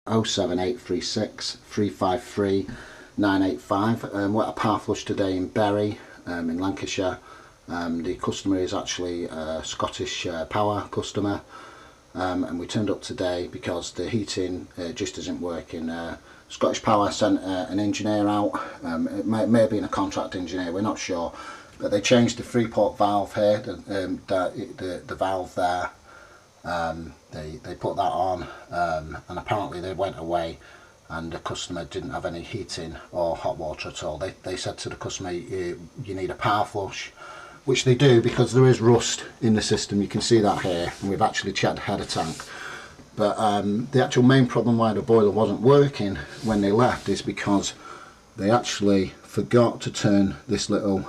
07836 353 985. We're at a power flush today in Bury in Lancashire. The customer is actually a Scottish Power customer, and we turned up today because the heating just isn't working. Scottish Power sent an engineer out. It may have been a contract engineer, we're not sure, but they changed the 3-port valve here, the valve there. They put that on, and apparently they went away and the customer didn't have any heating or hot water at all. They said to the customer, you need a power flush, which they do because there is rust in the system. You can see that here, and we've actually checked the header tank. But the actual main problem why the boiler wasn't working when they left is because they actually forgot to turn this little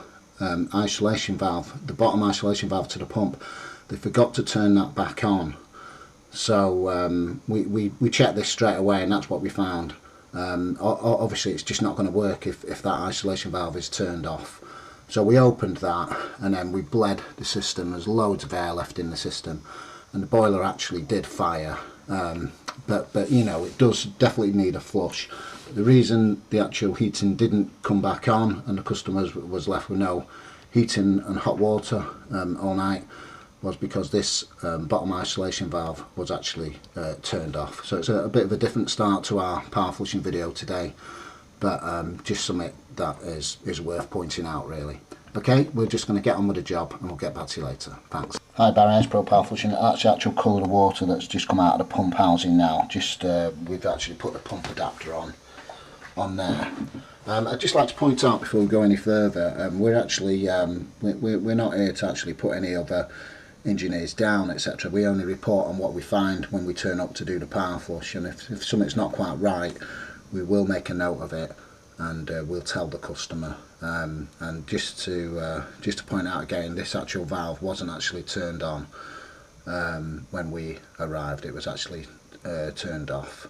isolation valve, the bottom isolation valve to the pump. They forgot to turn that back on. So we checked this straight away, and that's what we found. Obviously it's just not going to work if that isolation valve is turned off. So we opened that, and then we bled the system. There's loads of air left in the system, and the boiler actually did fire. But you know, it does definitely need a flush. The reason the actual heating didn't come back on and the customer was left with no heating and hot water all night was because this bottom isolation valve was actually turned off. So it's a bit of a different start to our power flushing video today, but just something that is worth pointing out really. Okay, we're just going to get on with the job and we'll get back to you later. Thanks. Hi Barry, it's Pro-powerflushing. That's the actual colour of water that's just come out of the pump housing now. Just we've actually put the pump adapter on there. I'd just like to point out before we go any further, we're actually we're not here to actually put any other engineers down, etc. We only report on what we find when we turn up to do the power flush, and if something's not quite right, we will make a note of it and we'll tell the customer. And just to point out again, this actual valve wasn't actually turned on when we arrived. It was actually turned off.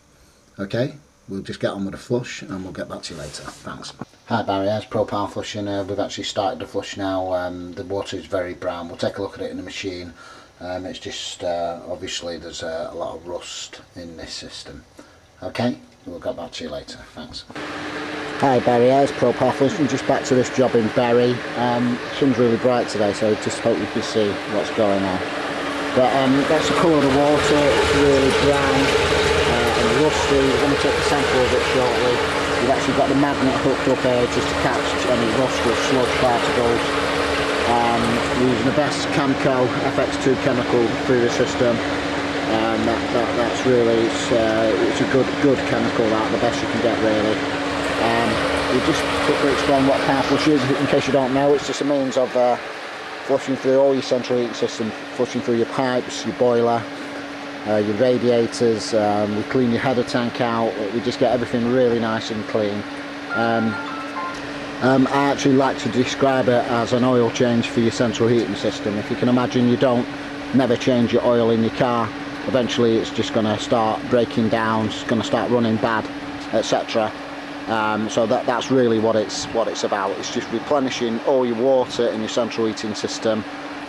Okay, we'll just get on with the flush and we'll get back to you later. Thanks. Hi Barry, it's Pro-powerflushing. We've actually started the flush now. The water is very brown. We'll take a look at it in the machine. It's just obviously there's a lot of rust in this system. Okay, we'll get back to you later. Thanks. Hi Barry, it's Pro-powerflushing. Just back to this job in Bury. Sun's really bright today, so just hope you can see what's going on. But that's the colour of the water. It's really brown and rusty. We're going to take a sample of it shortly. We've actually got the magnet hooked up here just to catch any rust or sludge particles. We're using the best Camco FX2 chemical through the system. That's really, it's a good chemical, that, the best you can get really. We'll just quickly explain what power flush is in case you don't know. It's just a means of flushing through all your central heating system, flushing through your pipes, your boiler, your radiators. We clean your header tank out. We just get everything really nice and clean. I actually like to describe it as an oil change for your central heating system. If you can imagine, you don't never change your oil in your car, eventually it's just going to start breaking down, it's going to start running bad, etc. So that's really what it's about. It's just replenishing all your water in your central heating system.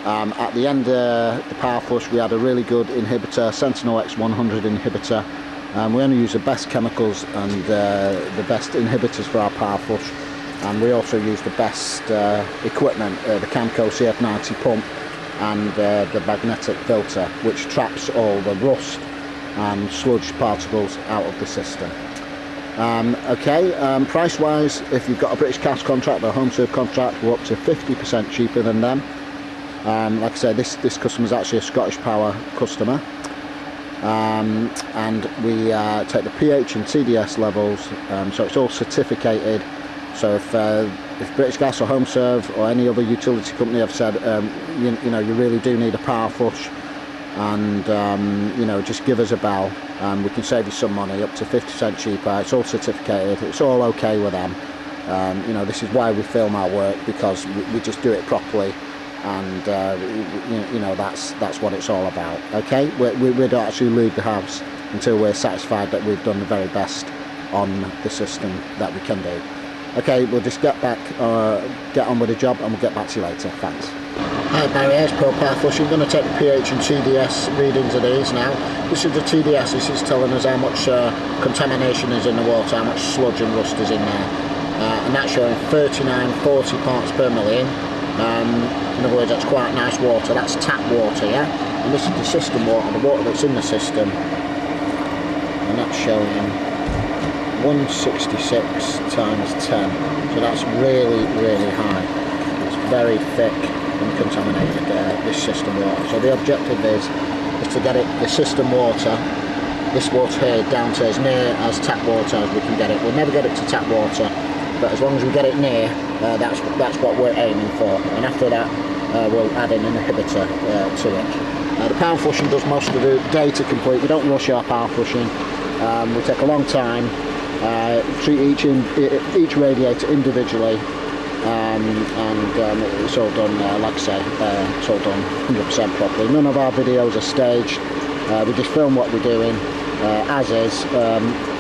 At the end of the power flush we had a really good inhibitor, Sentinel X100 inhibitor. We only use the best chemicals and the best inhibitors for our power flush, and we also use the best equipment, the Camco CF90 pump and the magnetic filter, which traps all the rust and sludge particles out of the system. Price wise, if you've got a British Gas contract or a home serve contract, we're up to 50% cheaper than them. Like I said, this customer is actually a Scottish Power customer, and we take the pH and TDS levels, so it's all certificated. So if British Gas or Home Serve or any other utility company have said you know you really do need a power flush, and you know, just give us a bell, we can save you some money, up to 50% cheaper. It's all certificated, it's all okay with them. You know, this is why we film our work, because we just do it properly, and you know, that's what it's all about. Okay, we don't actually leave the house until we're satisfied that we've done the very best on the system that we can do. Okay, we'll just get on with the job, and we'll get back to you later. Thanks. Hi Barry, here's Pro-powerflushing. I'm going to take the pH and TDS readings of these now. This is the TDS. This is telling us how much contamination is in the water, how much sludge and rust is in there, and that's showing 3940 parts per million. In other words, that's quite nice water. That's tap water, yeah. And this is the system water, the water that's in the system, and that's showing 166 times 10. So that's really, really high. It's very thick and contaminated, this system water. So the objective is to get the system water, this water here, down to as near as tap water as we can get it. We'll never get it to tap water, but as long as we get it near, that's what we're aiming for. And after that, we'll add in an inhibitor to it. The power flushing does most of the day to complete. We don't rush our power flushing. We take a long time. Treat each radiator individually. It's all done, like I say, it's all done 100% properly. None of our videos are staged. We just film what we're doing as is.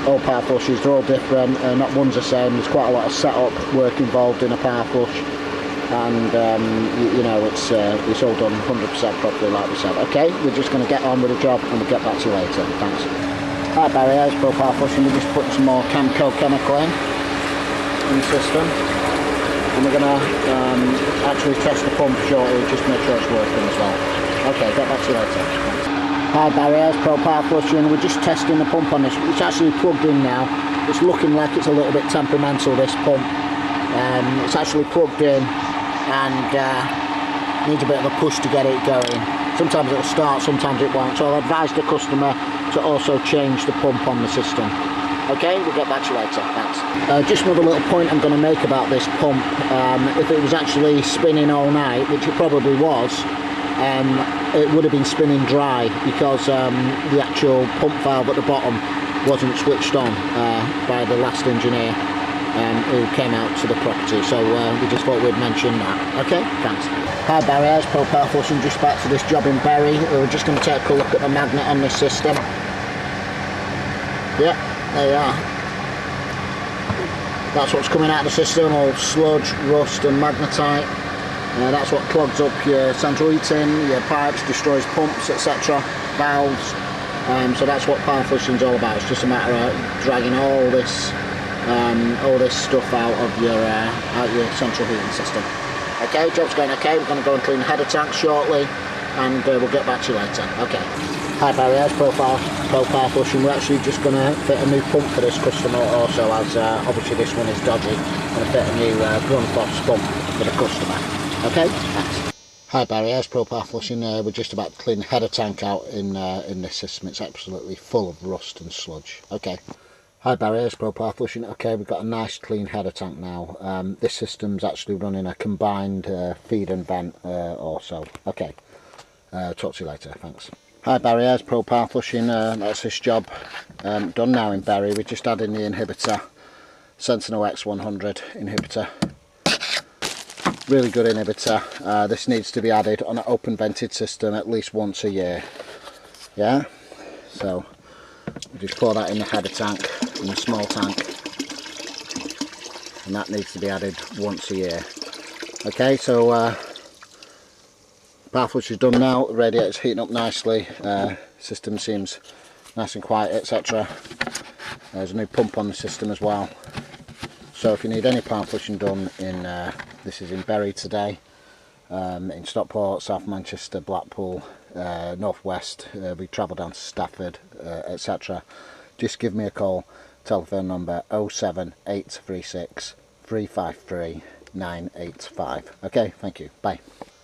All power flushes, they're all different, not one's the same. There's quite a lot of setup work involved in a power flush, and you know, it's all done 100% properly, like we said. Okay, we're just going to get on with the job, and we'll get back to you later. Thanks. Hi Barry, here's Pro-powerflushing. We're just putting some more Camco chemical in the system. And we're going to actually test the pump shortly, just to make sure it's working as well. Okay, get back to you later. Thanks. Hi Barry, here's Pro-powerflushing. We're just testing the pump on this. It's actually plugged in now. It's looking like it's a little bit temperamental, this pump. It's actually plugged in and needs a bit of a push to get it going. Sometimes it'll start, sometimes it won't. So I'll advise the customer to also change the pump on the system. Okay, we'll get back to you later. Thanks. Just another little point I'm going to make about this pump. If it was actually spinning all night, which it probably was, it would have been spinning dry, because the actual pump valve at the bottom wasn't switched on by the last engineer who came out to the property. So we just thought we'd mention that. Okay, thanks. Hi Barry, here's Pro-powerflushing. Just back to this job in Bury. We're just going to take a look at the magnet on this system. Yeah, there you are. That's what's coming out of the system, all sludge, rust and magnetite. That's what clogs up your central heating, your pipes, destroys pumps, etc., valves. So that's what power flushing is all about. It's just a matter of dragging all this stuff out of your central heating system. Okay, job's going okay. We're going to go and clean the header tank shortly, and we'll get back to you later. Okay. Hi Barry, here's Pro-powerflushing. We're actually just going to fit a new pump for this customer also, as obviously this one is dodgy. We're going to fit a new Grundfos pump for the customer. Okay, thanks. Hi Barry, here's Pro-powerflushing. We're just about to clean the header tank out in this system. It's absolutely full of rust and sludge. Okay. Hi Barry, here's Pro-powerflushing. Okay, we've got a nice clean header tank now. This system's actually running a combined feed and vent also. Okay, talk to you later, thanks. Hi Barry, here's Pro-powerflushing. That's this job done now in Bury. We're just adding the inhibitor, Sentinel X100 inhibitor. Really good inhibitor. This needs to be added on an open vented system at least once a year. Yeah, so we just pour that in the header tank, in the small tank, and that needs to be added once a year. Okay, so power flush is done now. The radiator's heating up nicely. System seems nice and quiet, etc. There's a new pump on the system as well. So if you need any power flushing done in this is in Bury today, in Stockport, South Manchester, Blackpool, North West, we travel down to Stafford, etc. Just give me a call. Telephone number 07836 353 985. Okay, thank you. Bye.